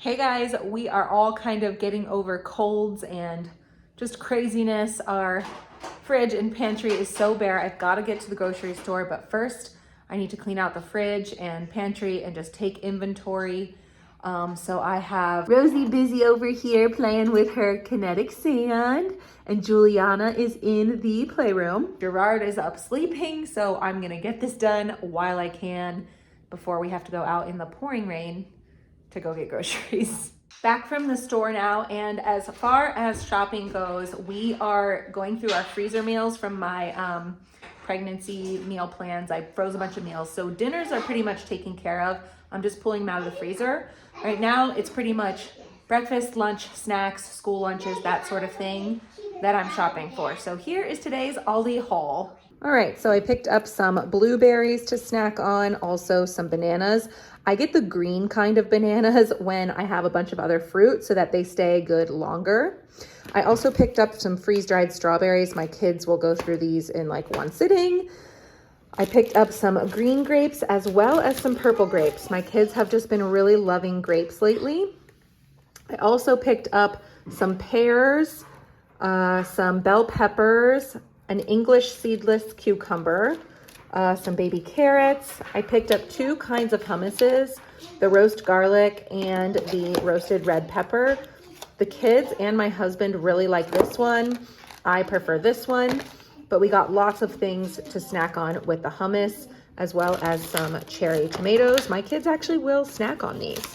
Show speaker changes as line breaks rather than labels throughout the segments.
Hey guys, we are all kind of getting over colds and just craziness. Our fridge and pantry is so bare. I've got to get to the grocery store, but first I need to clean out the fridge and pantry and just take inventory. So I have Rosie busy over here playing with her kinetic sand, and Juliana is in the playroom. Gerard is up sleeping, so I'm gonna get this done while I can before we have to go out in the pouring rain to go get groceries. Back from the store now, and as far as shopping goes, we are going through our freezer meals from my pregnancy meal plans. I froze a bunch of meals, so dinners are pretty much taken care of. I'm just pulling them out of the freezer. Right now, it's pretty much breakfast, lunch, snacks, school lunches, that sort of thing that I'm shopping for. So here is today's Aldi haul. All right, so I picked up some blueberries to snack on, also some bananas. I get the green kind of bananas when I have a bunch of other fruit so that they stay good longer. I also picked up some freeze-dried strawberries. My kids will go through these in like one sitting. I picked up some green grapes as well as some purple grapes. My kids have just been really loving grapes lately. I also picked up some pears, some bell peppers, an English seedless cucumber, some baby carrots. I picked up two kinds of hummuses, the roast garlic and the roasted red pepper. The kids and my husband really like this one. I prefer this one, but we got lots of things to snack on with the hummus, as well as some cherry tomatoes. My kids actually will snack on these.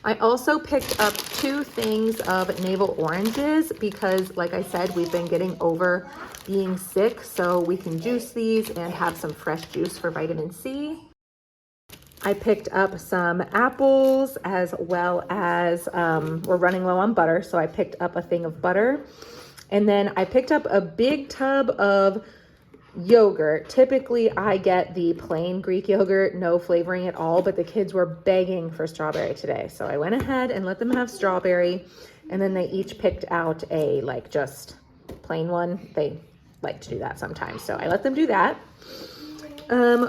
I also picked up two things of navel oranges because, like I said, we've been getting over being sick, so we can juice these and have some fresh juice for vitamin C. I picked up some apples as well as, we're running low on butter, so I picked up a thing of butter. And then I picked up a big tub of yogurt. Typically I get the plain Greek yogurt, no flavoring at all, but the kids were begging for strawberry today. So I went ahead and let them have strawberry, and then they each picked out a like just plain one. They like to do that sometimes, so I let them do that.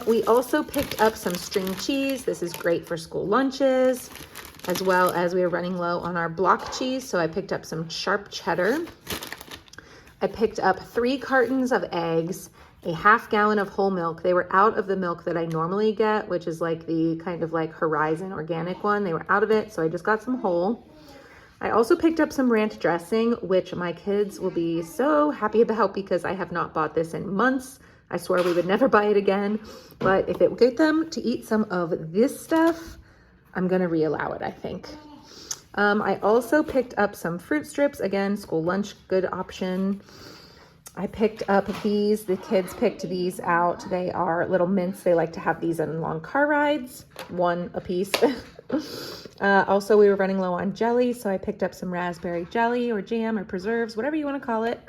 We also picked up some string cheese. This is great for school lunches, as well as we were running low on our block cheese, so I picked up some sharp cheddar. I picked up 3 cartons of eggs, a half gallon of whole milk. They were out of the milk that I normally get, which is like the kind of like Horizon organic one. They were out of it, so I just got some whole. I also picked up some ranch dressing, which my kids will be so happy about because I have not bought this in months. I swear we would never buy it again, but if it will get them to eat some of this stuff, I'm gonna re-allow it, I think. I also picked up some fruit strips. Again, school lunch, good option. I picked up these. The kids picked these out. They are little mints. They like to have these on long car rides, 1 a piece. Also, we were running low on jelly, so I picked up some raspberry jelly or jam or preserves, whatever you want to call it.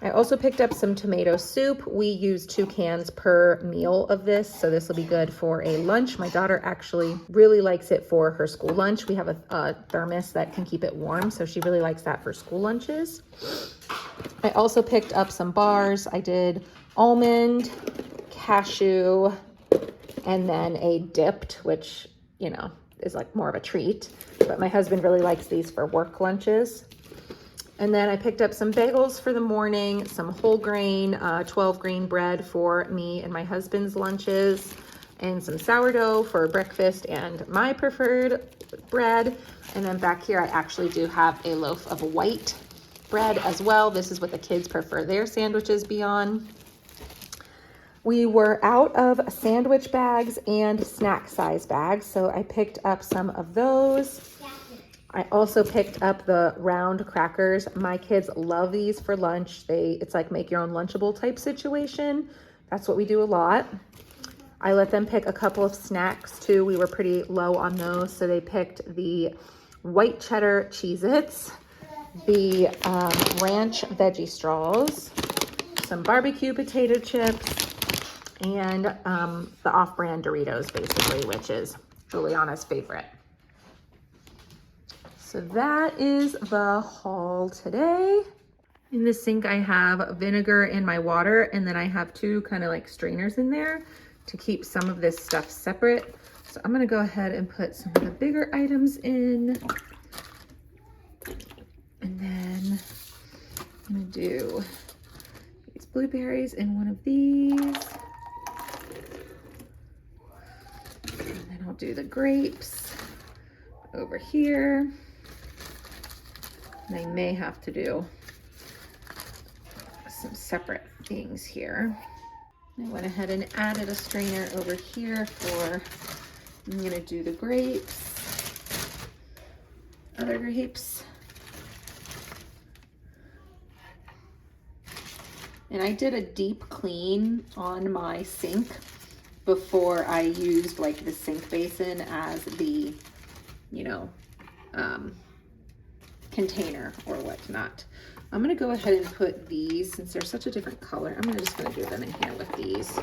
I also picked up some tomato soup. We use 2 cans per meal of this, so this will be good for a lunch. My daughter actually really likes it for her school lunch. We have a thermos that can keep it warm, so she really likes that for school lunches. I also picked up some bars. I did almond, cashew, and then a dipped, which, you know, is like more of a treat, but my husband really likes these for work lunches. And then I picked up some bagels for the morning, some whole grain, 12 grain bread for me and my husband's lunches, and some sourdough for breakfast and my preferred bread. And then back here, I actually do have a loaf of white bread as well. This is what the kids prefer their sandwiches be on. We were out of sandwich bags and snack size bags, so I picked up some of those. I also picked up the round crackers. My kids love these for lunch. It's like make your own Lunchable type situation. That's what we do a lot. I let them pick a couple of snacks too. We were pretty low on those, so they picked the white cheddar Cheez-Its, the ranch veggie straws, some barbecue potato chips, and the off-brand Doritos, basically, which is Juliana's favorite. So that is the haul today. In the sink, I have vinegar in my water, and then I have 2 kind of like strainers in there to keep some of this stuff separate. So I'm gonna go ahead and put some of the bigger items in. And then I'm gonna do these blueberries in one of these. And then I'll do the grapes over here. And I may have to do some separate things here. I went ahead and added a strainer over here for, I'm gonna do the grapes, other grapes. And I did a deep clean on my sink before I used like the sink basin as the, you know, container or whatnot. I'm gonna go ahead and put these, since they're such a different color, I'm just gonna do them in here with these.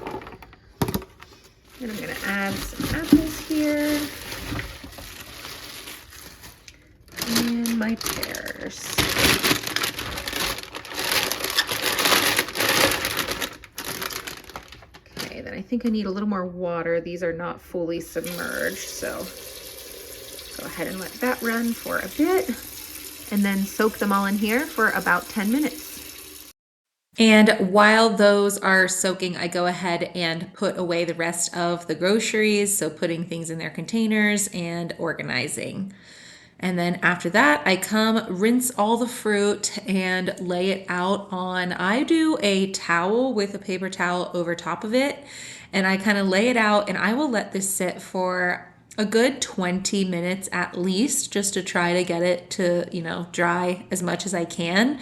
And I'm gonna add some apples here. And my pears. Okay, then I think I need a little more water. These are not fully submerged, so go ahead and let that run for a bit. And then soak them all in here for about 10 minutes. And while those are soaking, I go ahead and put away the rest of the groceries. So putting things in their containers and organizing. And then after that, I come rinse all the fruit and lay it out on, I do a towel with a paper towel over top of it. And I kind of lay it out and I will let this sit for a good 20 minutes at least, just to try to get it to, you know, dry as much as I can.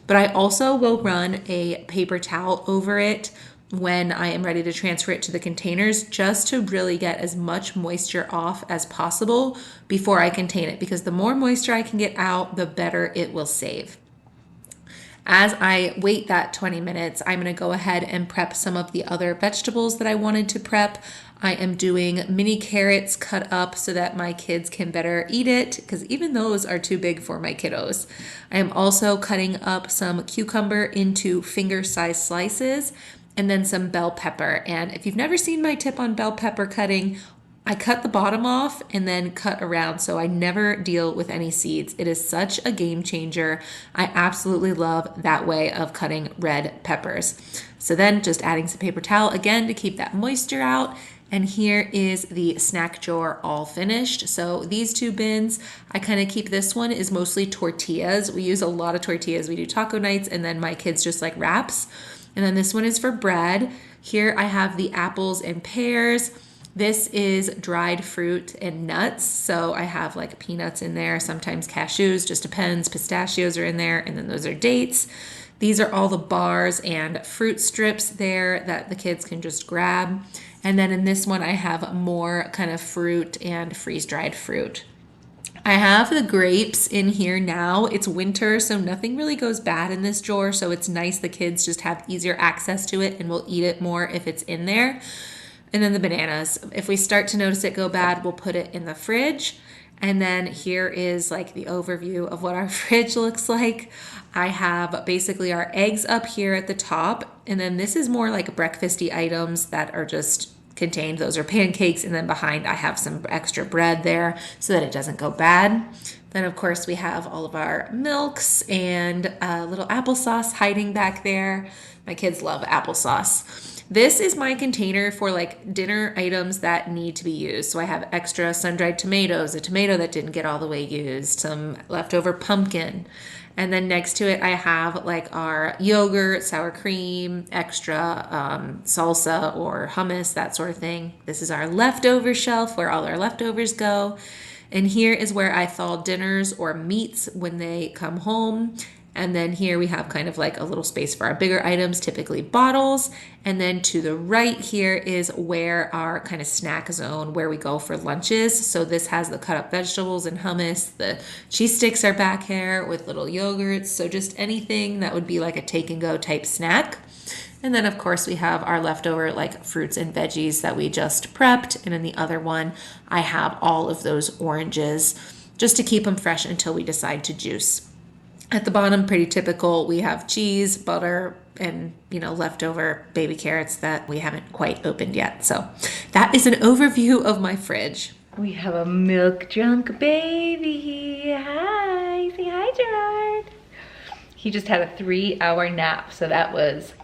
But I also will run a paper towel over it when I am ready to transfer it to the containers, just to really get as much moisture off as possible before I contain it, because the more moisture I can get out, the better it will save. As I wait that 20 minutes, I'm going to go ahead and prep some of the other vegetables that I wanted to prep. I am doing mini carrots cut up so that my kids can better eat it, because even those are too big for my kiddos. I am also cutting up some cucumber into finger-sized slices, and then some bell pepper. And if you've never seen my tip on bell pepper cutting, I cut the bottom off and then cut around, so I never deal with any seeds. It is such a game changer. I absolutely love that way of cutting red peppers. So then just adding some paper towel again to keep that moisture out. And here is the snack drawer all finished. So these two bins, I kind of keep, this one is mostly tortillas. We use a lot of tortillas. We do taco nights, and then my kids just like wraps. And then this one is for bread. Here I have the apples and pears. This is dried fruit and nuts. So I have like peanuts in there, sometimes cashews, just depends. Pistachios are in there, and then those are dates. These are all the bars and fruit strips there that the kids can just grab. And then in this one, I have more kind of fruit and freeze-dried fruit. I have the grapes in here now. It's winter, so nothing really goes bad in this drawer. So it's nice the kids just have easier access to it and will eat it more if it's in there. And then the bananas. If we start to notice it go bad, we'll put it in the fridge. And then here is like the overview of what our fridge looks like. I have basically our eggs up here at the top. And then this is more like breakfasty items that are just contained. Those are pancakes. And then behind I have some extra bread there so that it doesn't go bad. Then of course we have all of our milks and a little applesauce hiding back there. My kids love applesauce. This is my container for like dinner items that need to be used. So I have extra sun-dried tomatoes, a tomato that didn't get all the way used, some leftover pumpkin. And then next to it, I have like our yogurt, sour cream, extra salsa or hummus, that sort of thing. This is our leftover shelf where all our leftovers go. And here is where I thaw dinners or meats when they come home. And then here we have kind of like a little space for our bigger items, typically bottles. And then to the right here is where our kind of snack zone, where we go for lunches. So this has the cut up vegetables and hummus. The cheese sticks are back here with little yogurts. So just anything that would be like a take and go type snack. And then of course we have our leftover like fruits and veggies that we just prepped. And in the other one, I have all of those oranges just to keep them fresh until we decide to juice. At the bottom, pretty typical, we have cheese, butter, and, you know, leftover baby carrots that we haven't quite opened yet. So that is an overview of my fridge. We have a milk drunk baby. Hi, say hi, Gerard. He just had a 3-hour nap, so that was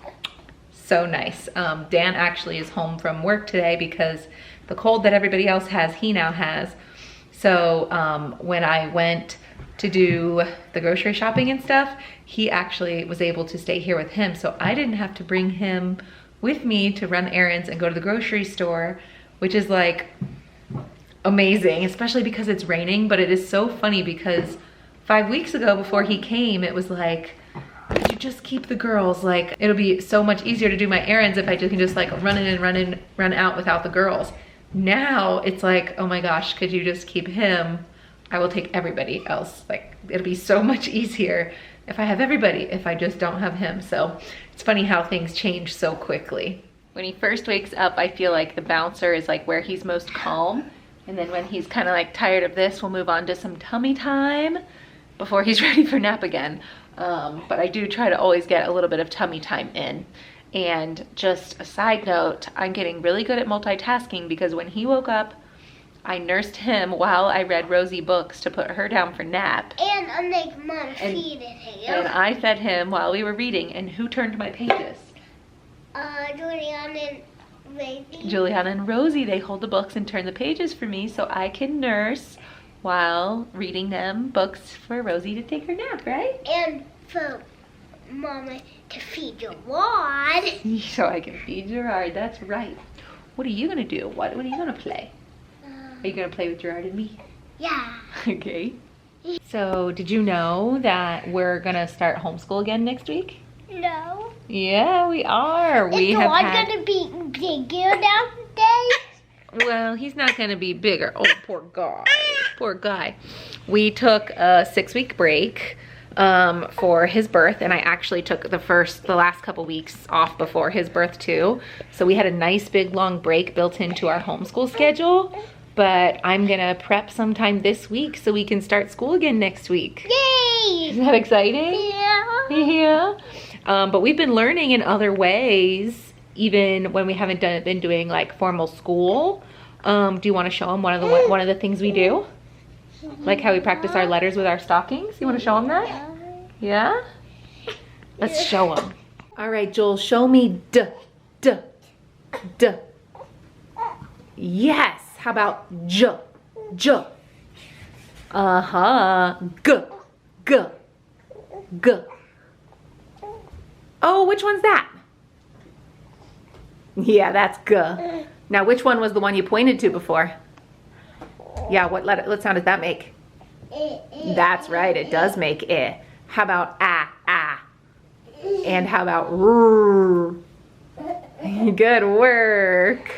so nice. Dan actually is home from work today because the cold that everybody else has, he now has. So when I went to do the grocery shopping and stuff, he actually was able to stay here with him. So I didn't have to bring him with me to run errands and go to the grocery store, which is like amazing, especially because it's raining. But it is so funny because 5 weeks ago before he came, it was like, could you just keep the girls? Like, it'll be so much easier to do my errands if I can just like run in and run out without the girls. Now it's like, oh my gosh, could you just keep him? I will take everybody else. Like, it'll be so much easier if I have everybody, if I just don't have him. So it's funny how things change so quickly. When he first wakes up, I feel like the bouncer is like where he's most calm. And then when he's kind of like tired of this, we'll move on to some tummy time before he's ready for nap again. But I do try to always get a little bit of tummy time in. And just a side note, I'm getting really good at multitasking because when he woke up, I nursed him while I read Rosie books to put her down for nap.
And I make Mom feed him.
And I fed him while we were reading. And who turned my pages?
Juliana and Rosie.
Juliana and Rosie, they hold the books and turn the pages for me so I can nurse while reading them books for Rosie to take her nap, right?
And for Mama to feed Gerard.
So I can feed Gerard, that's right. What are you gonna do? What are you gonna play? Are you gonna play with Gerard and me?
Yeah.
Okay. So did you know that we're gonna start homeschool again next week?
No.
Yeah, we are.
Is Gerard gonna be bigger nowadays?
Well, he's not gonna be bigger. Oh, poor guy. Poor guy. We took a 6-week break for his birth, and I actually took the last couple weeks off before his birth too. So we had a nice big long break built into our homeschool schedule. But I'm gonna prep sometime this week so we can start school again next week.
Yay!
Isn't that exciting?
Yeah.
Yeah. But we've been learning in other ways, even when we haven't been doing like formal school. Do you want to show them one of the things we do? Like how we practice our letters with our stockings? You want to show them that? Yeah? Let's show them. All right, Joel, show me D, D, D. Yes. How about J, J? Uh-huh. G, G, G. Oh, which one's that? Yeah, that's G. Now, which one was the one you pointed to before? Yeah, what sound does that make? That's right, it does make I. How about ah? And how about R? Good work.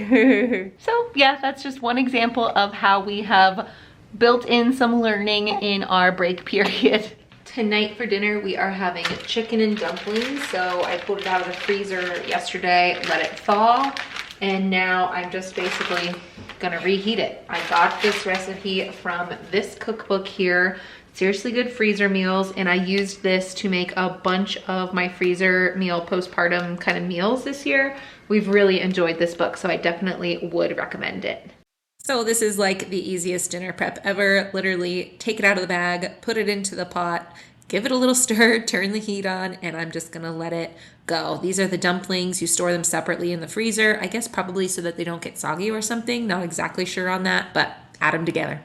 So yeah, that's just one example of how we have built in some learning in our break period. Tonight for dinner, we are having chicken and dumplings. So I pulled it out of the freezer yesterday, let it thaw, and now I'm just basically gonna reheat it. I got this recipe from this cookbook here, Seriously Good Freezer Meals, and I used this to make a bunch of my freezer meal postpartum kind of meals this year. We've really enjoyed this book, so I definitely would recommend it. So this is like the easiest dinner prep ever. Literally take it out of the bag, put it into the pot, give it a little stir, turn the heat on, and I'm just gonna let it go. These are the dumplings. You store them separately in the freezer, I guess probably so that they don't get soggy or something. Not exactly sure on that, but add them together.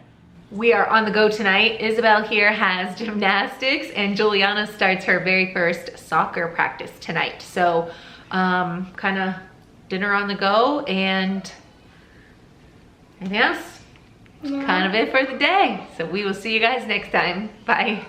We are on the go tonight. Isabel here has gymnastics and Juliana starts her very first soccer practice tonight. So kind of dinner on the go, and anything else? Yeah. Kind of it for the day. So we will see you guys next time. Bye.